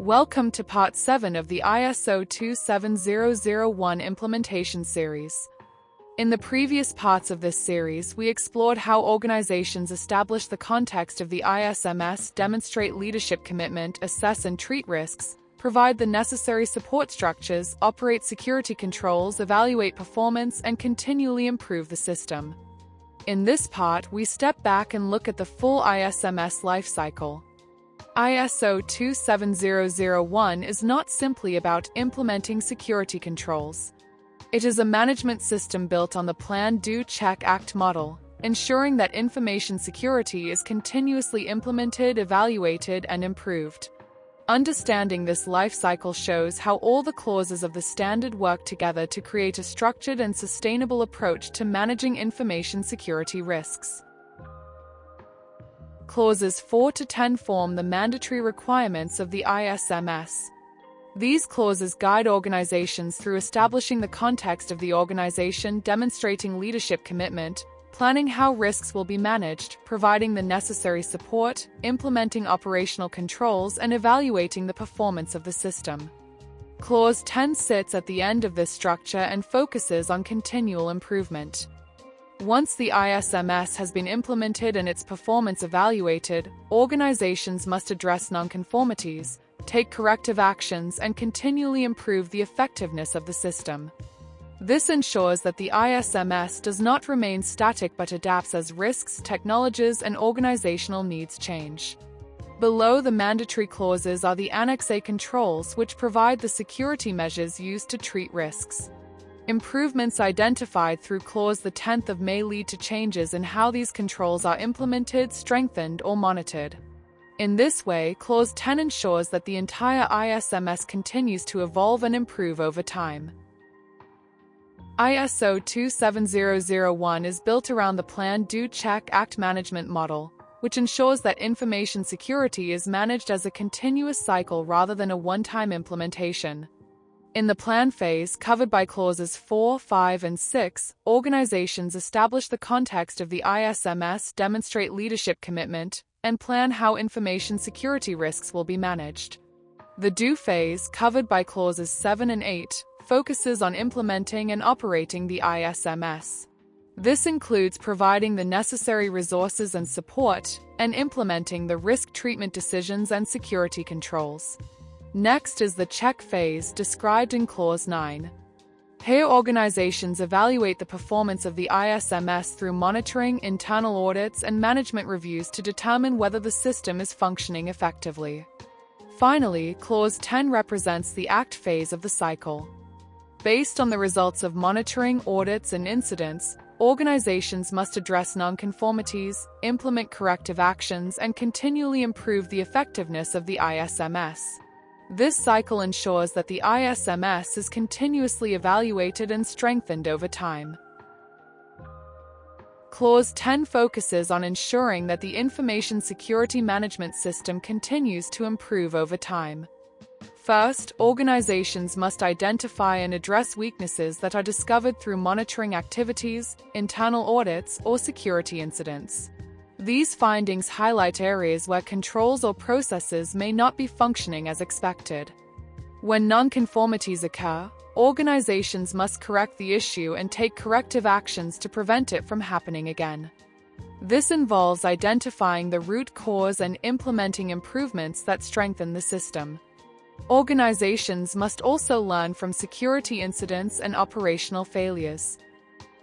Welcome to Part 7 of the ISO 27001 implementation series. In the previous parts of this series, we explored how organizations establish the context of the ISMS, demonstrate leadership commitment, assess and treat risks, provide the necessary support structures, operate security controls, evaluate performance, and continually improve the system. In this part, we step back and look at the full ISMS lifecycle. ISO 27001 is not simply about implementing security controls. It is a management system built on the Plan, Do, Check, Act model, ensuring that information security is continuously implemented, evaluated, and improved. Understanding this life cycle shows how all the clauses of the standard work together to create a structured and sustainable approach to managing information security risks. Clauses 4 to 10 form the mandatory requirements of the ISMS. These clauses guide organizations through establishing the context of the organization, demonstrating leadership commitment, planning how risks will be managed, providing the necessary support, implementing operational controls, and evaluating the performance of the system. Clause 10 sits at the end of this structure and focuses on continual improvement. Once the ISMS has been implemented and its performance evaluated, organizations must address nonconformities, take corrective actions, and continually improve the effectiveness of the system. This ensures that the ISMS does not remain static but adapts as risks, technologies, and organizational needs change. Below the mandatory clauses are the Annex A controls, which provide the security measures used to treat risks. Improvements identified through Clause 10 may lead to changes in how these controls are implemented, strengthened, or monitored. In this way, Clause 10 ensures that the entire ISMS continues to evolve and improve over time. ISO 27001 is built around the Plan, Do, Check, Act management model, which ensures that information security is managed as a continuous cycle rather than a one-time implementation. In the plan phase, covered by clauses 4, 5, and 6, organizations establish the context of the ISMS, demonstrate leadership commitment, and plan how information security risks will be managed. The Do phase, covered by clauses 7 and 8, focuses on implementing and operating the ISMS. This includes providing the necessary resources and support, and implementing the risk treatment decisions and security controls. Next is the Check phase, described in Clause 9. Here, organizations evaluate the performance of the ISMS through monitoring, internal audits, and management reviews to determine whether the system is functioning effectively. Finally, Clause 10 represents the Act phase of the cycle. Based on the results of monitoring, audits, and incidents, organizations must address nonconformities, implement corrective actions, and continually improve the effectiveness of the ISMS. This cycle ensures that the ISMS is continuously evaluated and strengthened over time. Clause 10 focuses on ensuring that the information security management system continues to improve over time. First, organizations must identify and address weaknesses that are discovered through monitoring activities, internal audits, or security incidents. These findings highlight areas where controls or processes may not be functioning as expected. When nonconformities occur, organizations must correct the issue and take corrective actions to prevent it from happening again. This involves identifying the root cause and implementing improvements that strengthen the system. Organizations must also learn from security incidents and operational failures.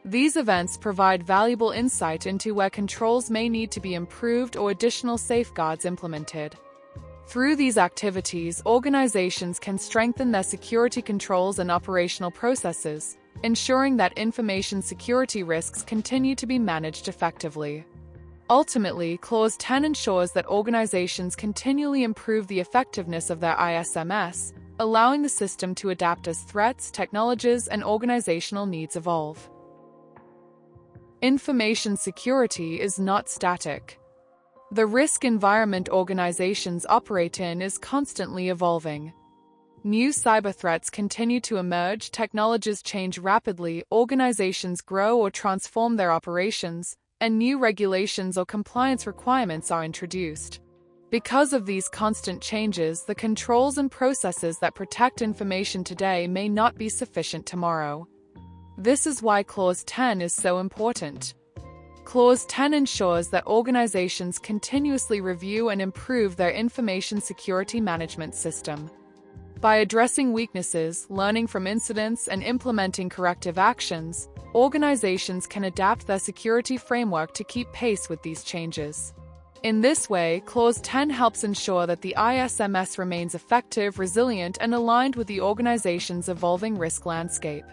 These events provide valuable insight into where controls may need to be improved or additional safeguards implemented. Through these activities, organizations can strengthen their security controls and operational processes, ensuring that information security risks continue to be managed effectively. Ultimately, Clause 10 ensures that organizations continually improve the effectiveness of their ISMS, allowing the system to adapt as threats, technologies, and organizational needs evolve. Information security is not static. The risk environment organizations operate in is constantly evolving. New cyber threats continue to emerge, technologies change rapidly, organizations grow or transform their operations, and new regulations or compliance requirements are introduced. Because of these constant changes, the controls and processes that protect information today may not be sufficient tomorrow. This is why Clause 10 is so important. Clause 10 ensures that organizations continuously review and improve their information security management system. By addressing weaknesses, learning from incidents, and implementing corrective actions, organizations can adapt their security framework to keep pace with these changes. In this way, Clause 10 helps ensure that the ISMS remains effective, resilient, and aligned with the organization's evolving risk landscape.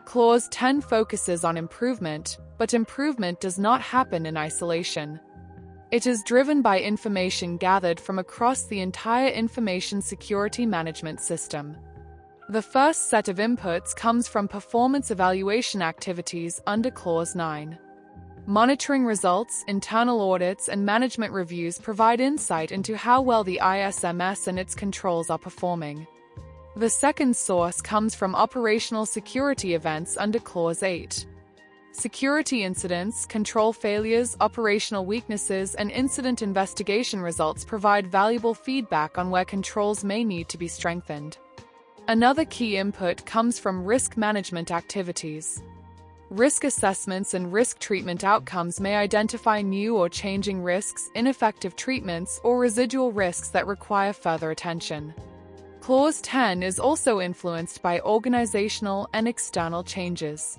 Clause 10 focuses on improvement, but improvement does not happen in isolation. It is driven by information gathered from across the entire information security management system. The first set of inputs comes from performance evaluation activities under Clause 9. Monitoring results, internal audits, and management reviews provide insight into how well the ISMS and its controls are performing. The second source comes from operational security events under Clause 8. Security incidents, control failures, operational weaknesses, and incident investigation results provide valuable feedback on where controls may need to be strengthened. Another key input comes from risk management activities. Risk assessments and risk treatment outcomes may identify new or changing risks, ineffective treatments, or residual risks that require further attention. Clause 10 is also influenced by organizational and external changes.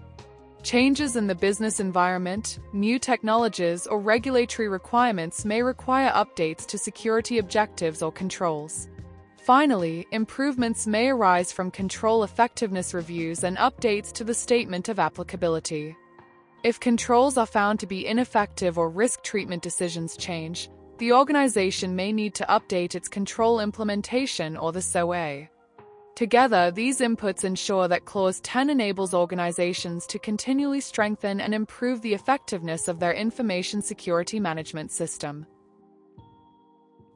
Changes in the business environment, new technologies, or regulatory requirements may require updates to security objectives or controls. Finally, improvements may arise from control effectiveness reviews and updates to the statement of applicability. If controls are found to be ineffective or risk treatment decisions change, the organization may need to update its control implementation or the SOA. Together, these inputs ensure that Clause 10 enables organizations to continually strengthen and improve the effectiveness of their information security management system.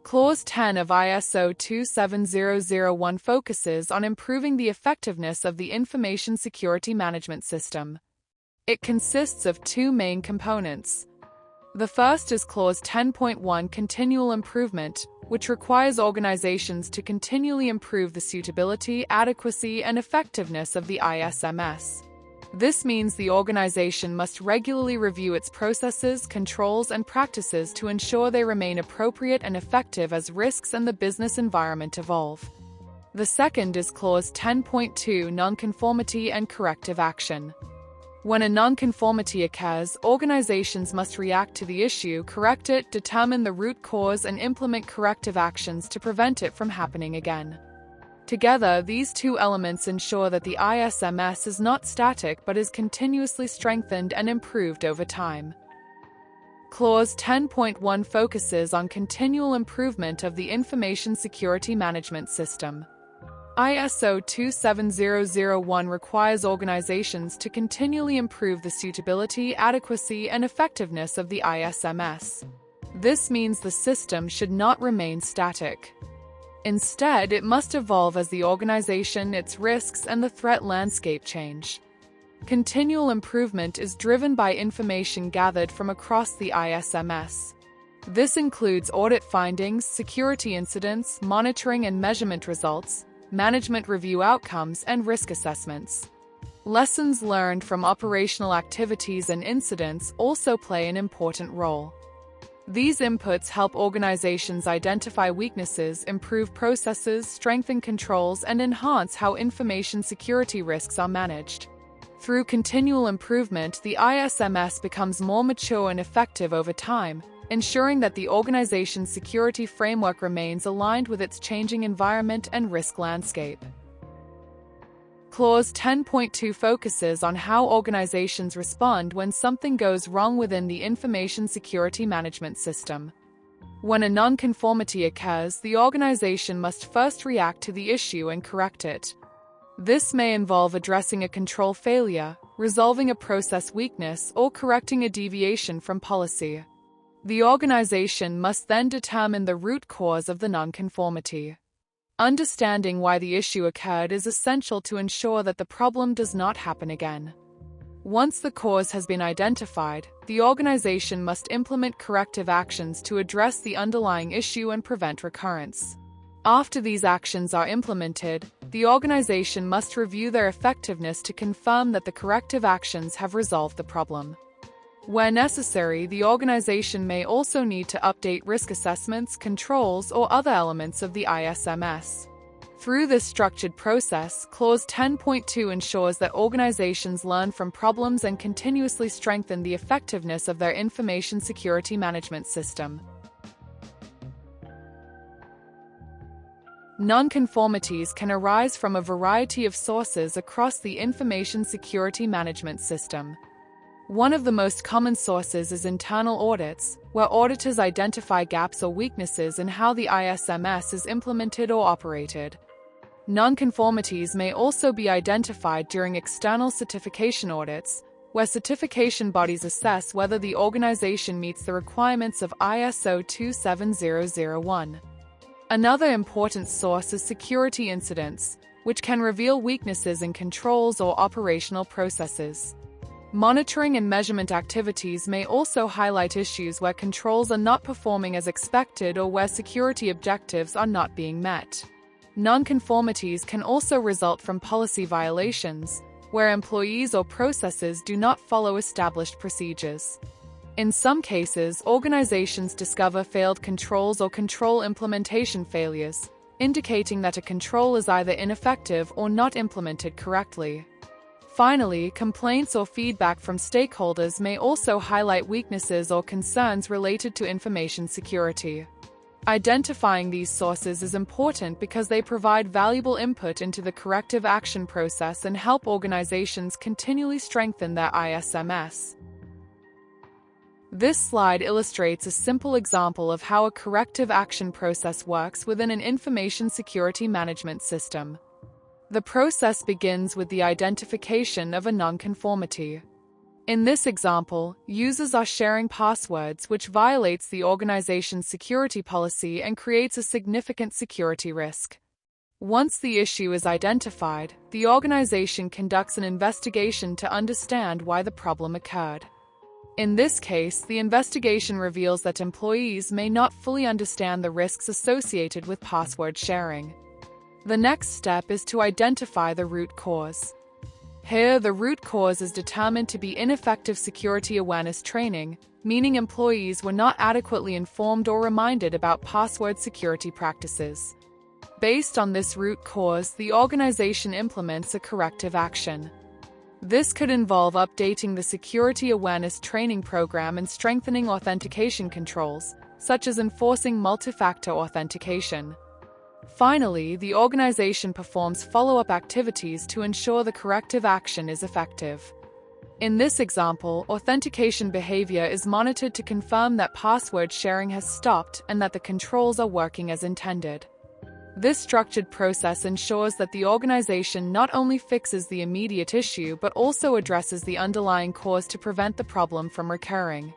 Clause 10 of ISO 27001 focuses on improving the effectiveness of the information security management system. It consists of two main components. The first is Clause 10.1 Continual Improvement, which requires organizations to continually improve the suitability, adequacy, and effectiveness of the ISMS. This means the organization must regularly review its processes, controls, and practices to ensure they remain appropriate and effective as risks and the business environment evolve. The second is Clause 10.2 Nonconformity and Corrective Action. When a nonconformity occurs, organizations must react to the issue, correct it, determine the root cause, and implement corrective actions to prevent it from happening again. Together, these two elements ensure that the ISMS is not static but is continuously strengthened and improved over time. Clause 10.1 focuses on continual improvement of the information security management system. ISO 27001 requires organizations to continually improve the suitability, adequacy, and effectiveness of the ISMS. This means the system should not remain static. Instead, it must evolve as the organization, its risks, and the threat landscape change. Continual improvement is driven by information gathered from across the ISMS. This includes audit findings, security incidents, monitoring and measurement results, management review outcomes, and risk assessments. Lessons learned from operational activities and incidents also play an important role. These inputs help organizations identify weaknesses, improve processes, strengthen controls, and enhance how information security risks are managed. Through continual improvement, the ISMS becomes more mature and effective over time, ensuring that the organization's security framework remains aligned with its changing environment and risk landscape. Clause 10.2 focuses on how organizations respond when something goes wrong within the information security management system. When a nonconformity occurs, the organization must first react to the issue and correct it. This may involve addressing a control failure, resolving a process weakness, or correcting a deviation from policy. The organization must then determine the root cause of the nonconformity. Understanding why the issue occurred is essential to ensure that the problem does not happen again. Once the cause has been identified, the organization must implement corrective actions to address the underlying issue and prevent recurrence. After these actions are implemented, the organization must review their effectiveness to confirm that the corrective actions have resolved the problem. Where necessary, the organization may also need to update risk assessments, controls, or other elements of the ISMS. Through this structured process, Clause 10.2 ensures that organizations learn from problems and continuously strengthen the effectiveness of their information security management system. Nonconformities can arise from a variety of sources across the information security management system. One of the most common sources is internal audits, where auditors identify gaps or weaknesses in how the ISMS is implemented or operated. Nonconformities may also be identified during external certification audits, where certification bodies assess whether the organization meets the requirements of ISO 27001. Another important source is security incidents, which can reveal weaknesses in controls or operational processes. Monitoring and measurement activities may also highlight issues where controls are not performing as expected or where security objectives are not being met. Nonconformities can also result from policy violations, where employees or processes do not follow established procedures. In some cases, organizations discover failed controls or control implementation failures, indicating that a control is either ineffective or not implemented correctly. Finally, complaints or feedback from stakeholders may also highlight weaknesses or concerns related to information security. Identifying these sources is important because they provide valuable input into the corrective action process and help organizations continually strengthen their ISMS. This slide illustrates a simple example of how a corrective action process works within an information security management system. The process begins with the identification of a nonconformity. In this example, users are sharing passwords, which violates the organization's security policy and creates a significant security risk. Once the issue is identified, the organization conducts an investigation to understand why the problem occurred. In this case, the investigation reveals that employees may not fully understand the risks associated with password sharing. The next step is to identify the root cause. Here, the root cause is determined to be ineffective security awareness training, meaning employees were not adequately informed or reminded about password security practices. Based on this root cause, the organization implements a corrective action. This could involve updating the security awareness training program and strengthening authentication controls, such as enforcing multi-factor authentication. Finally, the organization performs follow-up activities to ensure the corrective action is effective. In this example, authentication behavior is monitored to confirm that password sharing has stopped and that the controls are working as intended. This structured process ensures that the organization not only fixes the immediate issue but also addresses the underlying cause to prevent the problem from recurring.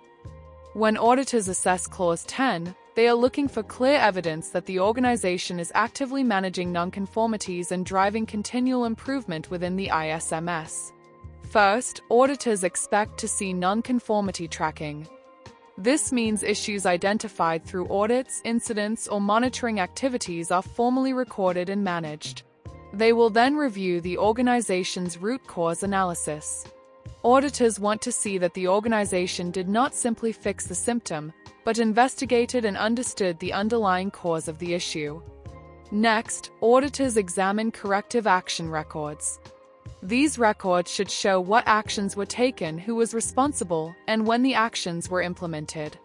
When auditors assess Clause 10, they are looking for clear evidence that the organization is actively managing nonconformities and driving continual improvement within the ISMS. First, auditors expect to see nonconformity tracking. This means issues identified through audits, incidents, or monitoring activities are formally recorded and managed. They will then review the organization's root cause analysis. Auditors want to see that the organization did not simply fix the symptom, but investigated and understood the underlying cause of the issue. Next, auditors examine corrective action records. These records should show what actions were taken, who was responsible, and when the actions were implemented.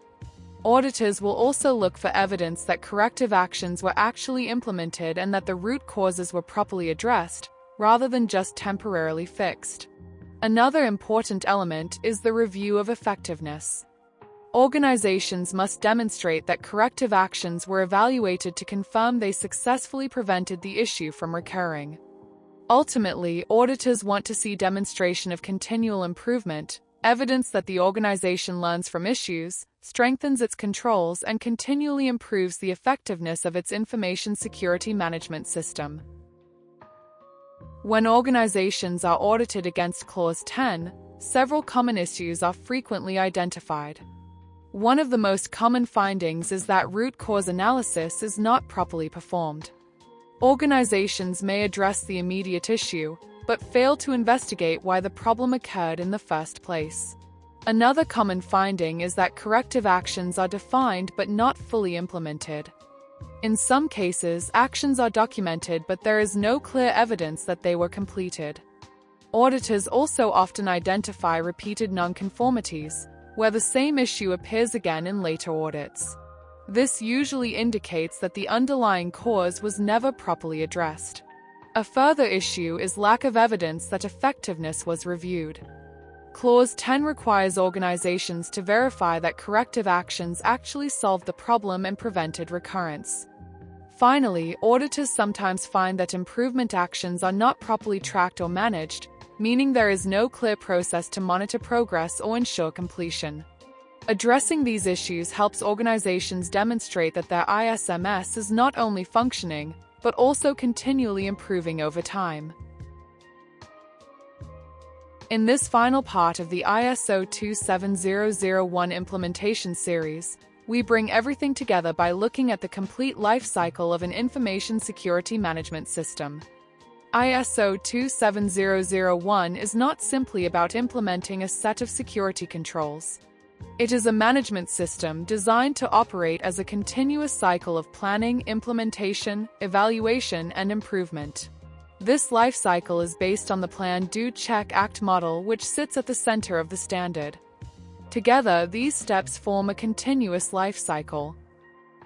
Auditors will also look for evidence that corrective actions were actually implemented and that the root causes were properly addressed, rather than just temporarily fixed. Another important element is the review of effectiveness. Organizations must demonstrate that corrective actions were evaluated to confirm they successfully prevented the issue from recurring. Ultimately, auditors want to see demonstration of continual improvement, evidence that the organization learns from issues, strengthens its controls, and continually improves the effectiveness of its information security management system. When organizations are audited against Clause 10, several common issues are frequently identified. One of the most common findings is that root cause analysis is not properly performed. Organizations may address the immediate issue, but fail to investigate why the problem occurred in the first place. Another common finding is that corrective actions are defined but not fully implemented. In some cases, actions are documented but there is no clear evidence that they were completed. Auditors also often identify repeated nonconformities, where the same issue appears again in later audits. This usually indicates that the underlying cause was never properly addressed. A further issue is lack of evidence that effectiveness was reviewed. Clause 10 requires organizations to verify that corrective actions actually solved the problem and prevented recurrence. Finally, auditors sometimes find that improvement actions are not properly tracked or managed, meaning there is no clear process to monitor progress or ensure completion. Addressing these issues helps organizations demonstrate that their ISMS is not only functioning, but also continually improving over time. In this final part of the ISO 27001 implementation series, we bring everything together by looking at the complete life cycle of an information security management system. ISO 27001 is not simply about implementing a set of security controls. It is a management system designed to operate as a continuous cycle of planning, implementation, evaluation, and improvement. This life cycle is based on the Plan, Do, Check, Act model, which sits at the center of the standard. Together, these steps form a continuous life cycle.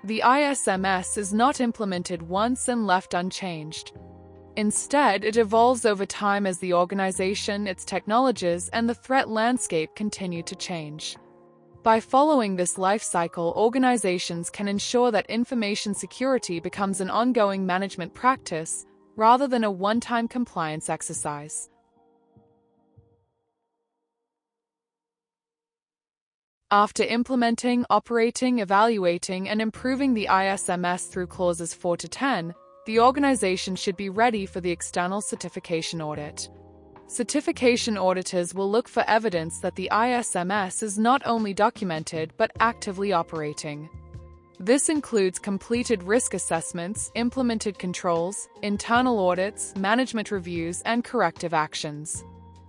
The ISMS is not implemented once and left unchanged. Instead, it evolves over time as the organization, its technologies, and the threat landscape continue to change. By following this life cycle, organizations can ensure that information security becomes an ongoing management practice rather than a one-time compliance exercise. After implementing, operating, evaluating, and improving the ISMS through clauses 4 to 10, the organization should be ready for the external certification audit. Certification auditors will look for evidence that the ISMS is not only documented but actively operating. This includes completed risk assessments, implemented controls, internal audits, management reviews, and corrective actions.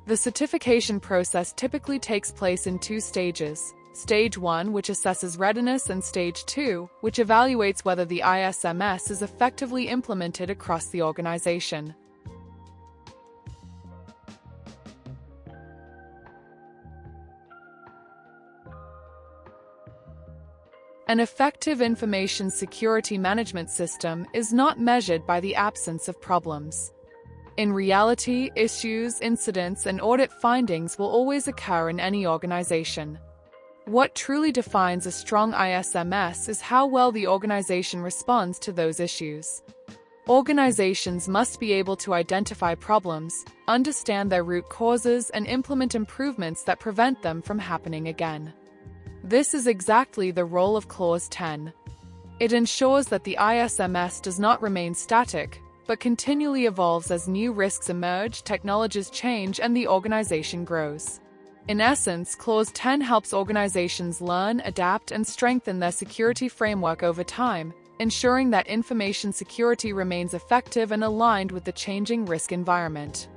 The certification process typically takes place in 2 stages. Stage 1, which assesses readiness, and Stage 2, which evaluates whether the ISMS is effectively implemented across the organization. An effective information security management system is not measured by the absence of problems. In reality, issues, incidents, and audit findings will always occur in any organization. What truly defines a strong ISMS is how well the organization responds to those issues. Organizations must be able to identify problems, understand their root causes, and implement improvements that prevent them from happening again. This is exactly the role of Clause 10. It ensures that the ISMS does not remain static, but continually evolves as new risks emerge, technologies change, and the organization grows. In essence, Clause 10 helps organizations learn, adapt, and strengthen their security framework over time, ensuring that information security remains effective and aligned with the changing risk environment.